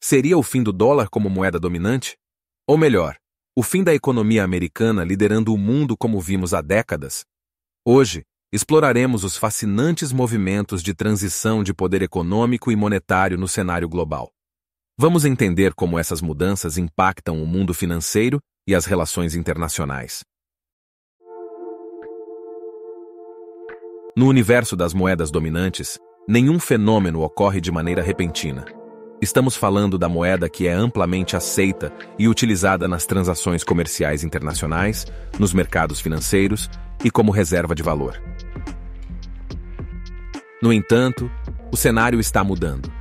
Seria o fim do dólar como moeda dominante? Ou melhor, o fim da economia americana liderando o mundo como vimos há décadas? Hoje, exploraremos os fascinantes movimentos de transição de poder econômico e monetário no cenário global. Vamos entender como essas mudanças impactam o mundo financeiro e as relações internacionais. No universo das moedas dominantes, nenhum fenômeno ocorre de maneira repentina. Estamos falando da moeda que é amplamente aceita e utilizada nas transações comerciais internacionais, nos mercados financeiros e como reserva de valor. No entanto, o cenário está mudando.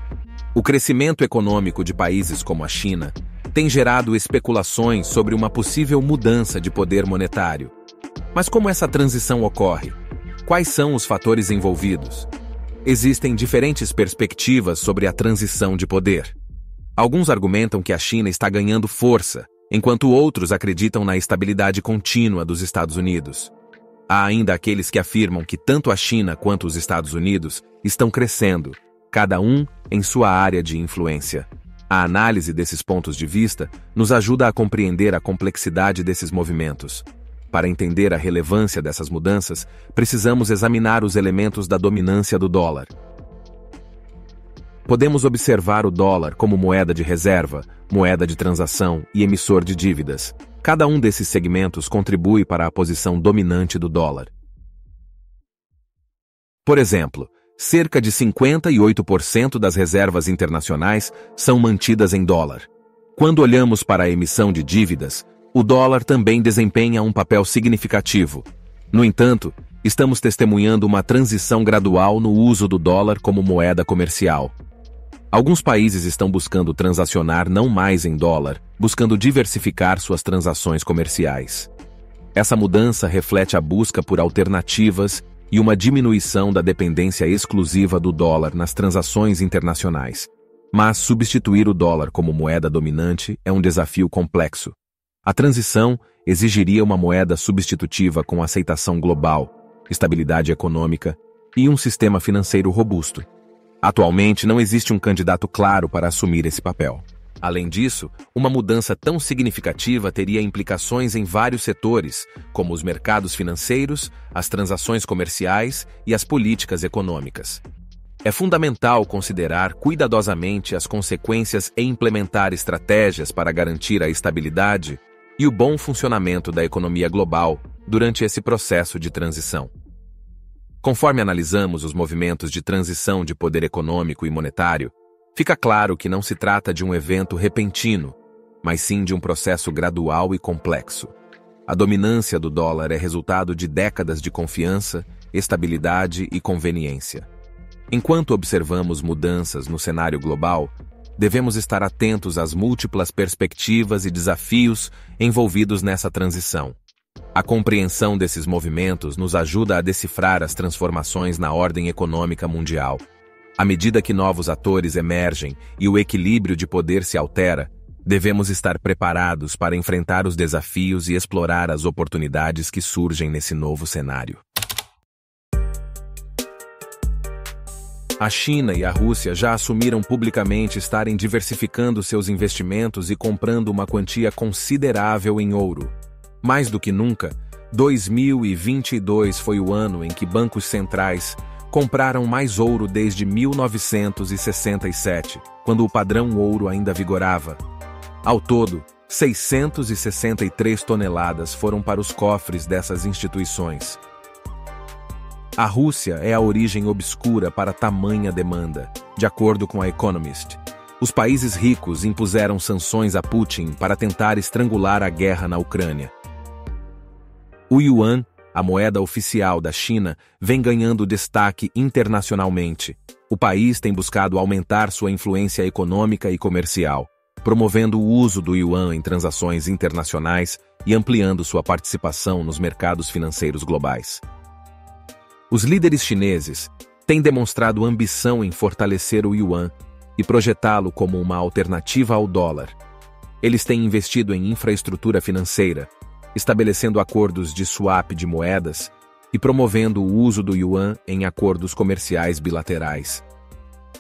O crescimento econômico de países como a China tem gerado especulações sobre uma possível mudança de poder monetário. Mas como essa transição ocorre? Quais são os fatores envolvidos? Existem diferentes perspectivas sobre a transição de poder. Alguns argumentam que a China está ganhando força, enquanto outros acreditam na estabilidade contínua dos Estados Unidos. Há ainda aqueles que afirmam que tanto a China quanto os Estados Unidos estão crescendo, cada um em sua área de influência. A análise desses pontos de vista nos ajuda a compreender a complexidade desses movimentos. Para entender a relevância dessas mudanças, precisamos examinar os elementos da dominância do dólar. Podemos observar o dólar como moeda de reserva, moeda de transação e emissor de dívidas. Cada um desses segmentos contribui para a posição dominante do dólar. Por exemplo, cerca de 58% das reservas internacionais são mantidas em dólar. Quando olhamos para a emissão de dívidas, o dólar também desempenha um papel significativo. No entanto, estamos testemunhando uma transição gradual no uso do dólar como moeda comercial. Alguns países estão buscando transacionar não mais em dólar, buscando diversificar suas transações comerciais. Essa mudança reflete a busca por alternativas e uma diminuição da dependência exclusiva do dólar nas transações internacionais. Mas substituir o dólar como moeda dominante é um desafio complexo. A transição exigiria uma moeda substitutiva com aceitação global, estabilidade econômica e um sistema financeiro robusto. Atualmente, não existe um candidato claro para assumir esse papel. Além disso, uma mudança tão significativa teria implicações em vários setores, como os mercados financeiros, as transações comerciais e as políticas econômicas. É fundamental considerar cuidadosamente as consequências e implementar estratégias para garantir a estabilidade e o bom funcionamento da economia global durante esse processo de transição. Conforme analisamos os movimentos de transição de poder econômico e monetário, fica claro que não se trata de um evento repentino, mas sim de um processo gradual e complexo. A dominância do dólar é resultado de décadas de confiança, estabilidade e conveniência. Enquanto observamos mudanças no cenário global, devemos estar atentos às múltiplas perspectivas e desafios envolvidos nessa transição. A compreensão desses movimentos nos ajuda a decifrar as transformações na ordem econômica mundial. À medida que novos atores emergem e o equilíbrio de poder se altera, devemos estar preparados para enfrentar os desafios e explorar as oportunidades que surgem nesse novo cenário. A China e a Rússia já assumiram publicamente estarem diversificando seus investimentos e comprando uma quantia considerável em ouro. Mais do que nunca, 2022 foi o ano em que bancos centrais compraram mais ouro desde 1967, quando o padrão ouro ainda vigorava. Ao todo, 663 toneladas foram para os cofres dessas instituições. A Rússia é a origem obscura para tamanha demanda, de acordo com a Economist. Os países ricos impuseram sanções a Putin para tentar estrangular a guerra na Ucrânia. O yuan, a moeda oficial da China, vem ganhando destaque internacionalmente. O país tem buscado aumentar sua influência econômica e comercial, promovendo o uso do yuan em transações internacionais e ampliando sua participação nos mercados financeiros globais. Os líderes chineses têm demonstrado ambição em fortalecer o yuan e projetá-lo como uma alternativa ao dólar. Eles têm investido em infraestrutura financeira, estabelecendo acordos de swap de moedas e promovendo o uso do yuan em acordos comerciais bilaterais.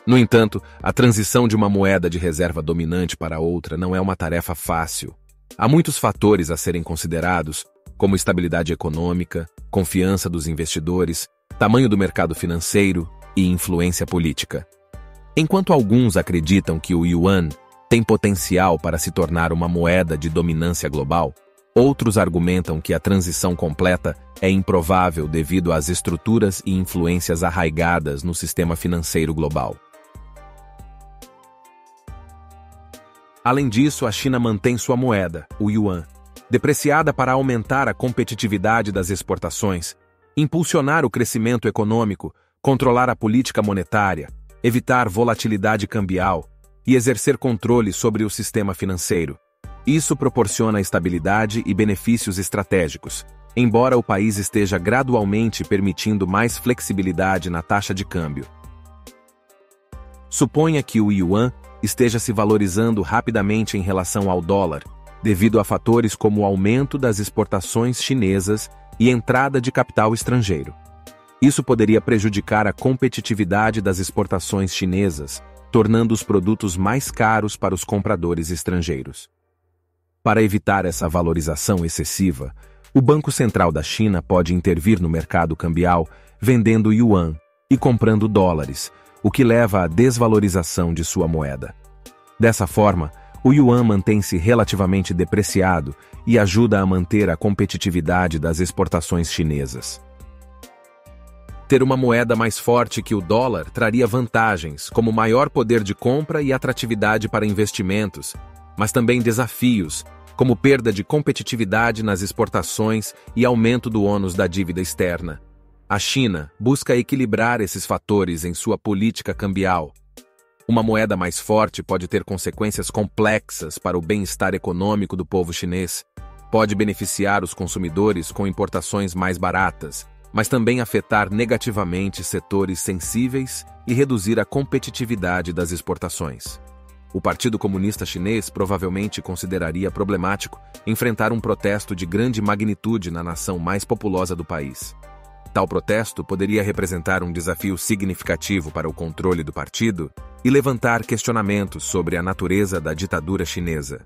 No entanto, a transição de uma moeda de reserva dominante para outra não é uma tarefa fácil. Há muitos fatores a serem considerados, como estabilidade econômica, confiança dos investidores, tamanho do mercado financeiro e influência política. Enquanto alguns acreditam que o yuan tem potencial para se tornar uma moeda de dominância global, outros argumentam que a transição completa é improvável devido às estruturas e influências arraigadas no sistema financeiro global. Além disso, a China mantém sua moeda, o yuan, depreciada para aumentar a competitividade das exportações, impulsionar o crescimento econômico, controlar a política monetária, evitar volatilidade cambial e exercer controle sobre o sistema financeiro. Isso proporciona estabilidade e benefícios estratégicos, embora o país esteja gradualmente permitindo mais flexibilidade na taxa de câmbio. Suponha que o yuan esteja se valorizando rapidamente em relação ao dólar, devido a fatores como o aumento das exportações chinesas e entrada de capital estrangeiro. Isso poderia prejudicar a competitividade das exportações chinesas, tornando os produtos mais caros para os compradores estrangeiros. Para evitar essa valorização excessiva, o Banco Central da China pode intervir no mercado cambial vendendo yuan e comprando dólares, o que leva à desvalorização de sua moeda. Dessa forma, o yuan mantém-se relativamente depreciado e ajuda a manter a competitividade das exportações chinesas. Ter uma moeda mais forte que o dólar traria vantagens, como maior poder de compra e atratividade para investimentos, mas também desafios, como perda de competitividade nas exportações e aumento do ônus da dívida externa. A China busca equilibrar esses fatores em sua política cambial. Uma moeda mais forte pode ter consequências complexas para o bem-estar econômico do povo chinês. Pode beneficiar os consumidores com importações mais baratas, mas também afetar negativamente setores sensíveis e reduzir a competitividade das exportações. O Partido Comunista Chinês provavelmente consideraria problemático enfrentar um protesto de grande magnitude na nação mais populosa do país. Tal protesto poderia representar um desafio significativo para o controle do partido e levantar questionamentos sobre a natureza da ditadura chinesa.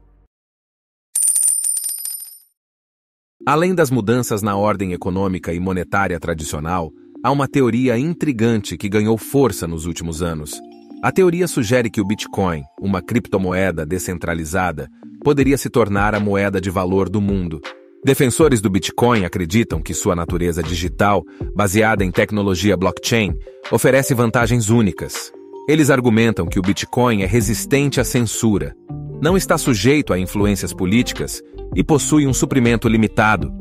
Além das mudanças na ordem econômica e monetária tradicional, há uma teoria intrigante que ganhou força nos últimos anos. A teoria sugere que o Bitcoin, uma criptomoeda descentralizada, poderia se tornar a moeda de valor do mundo. Defensores do Bitcoin acreditam que sua natureza digital, baseada em tecnologia blockchain, oferece vantagens únicas. Eles argumentam que o Bitcoin é resistente à censura, não está sujeito a influências políticas e possui um suprimento limitado,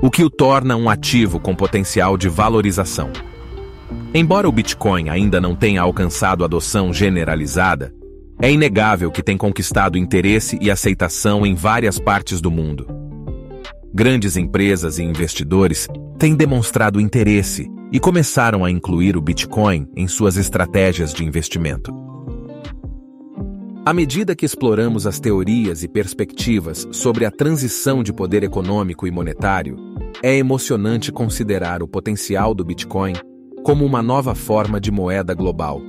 o que o torna um ativo com potencial de valorização. Embora o Bitcoin ainda não tenha alcançado adoção generalizada, é inegável que tem conquistado interesse e aceitação em várias partes do mundo. Grandes empresas e investidores têm demonstrado interesse e começaram a incluir o Bitcoin em suas estratégias de investimento. À medida que exploramos as teorias e perspectivas sobre a transição de poder econômico e monetário, é emocionante considerar o potencial do Bitcoin como uma nova forma de moeda global.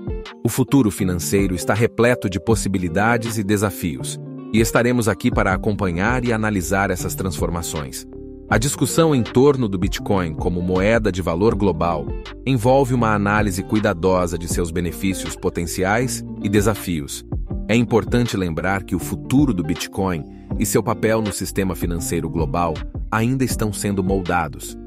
O futuro financeiro está repleto de possibilidades e desafios, e estaremos aqui para acompanhar e analisar essas transformações. A discussão em torno do Bitcoin como moeda de valor global envolve uma análise cuidadosa de seus benefícios potenciais e desafios. É importante lembrar que o futuro do Bitcoin e seu papel no sistema financeiro global ainda estão sendo moldados.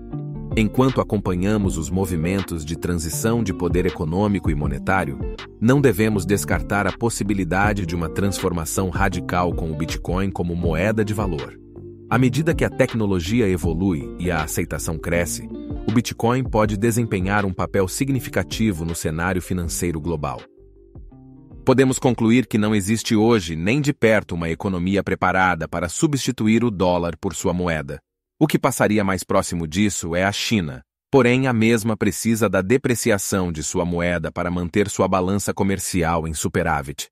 Enquanto acompanhamos os movimentos de transição de poder econômico e monetário, não devemos descartar a possibilidade de uma transformação radical com o Bitcoin como moeda de valor. À medida que a tecnologia evolui e a aceitação cresce, o Bitcoin pode desempenhar um papel significativo no cenário financeiro global. Podemos concluir que não existe hoje nem de perto uma economia preparada para substituir o dólar por sua moeda. O que passaria mais próximo disso é a China, porém a mesma precisa da depreciação de sua moeda para manter sua balança comercial em superávit.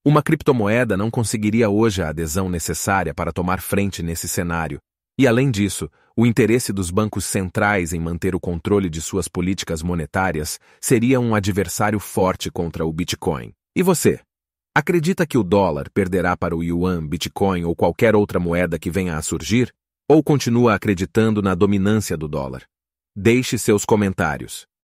Uma criptomoeda não conseguiria hoje a adesão necessária para tomar frente nesse cenário, E além disso, o interesse dos bancos centrais em manter o controle de suas políticas monetárias seria um adversário forte contra o Bitcoin. E você? Acredita que o dólar perderá para o Yuan, Bitcoin ou qualquer outra moeda que venha a surgir? Ou continua acreditando na dominância do dólar? Deixe seus comentários.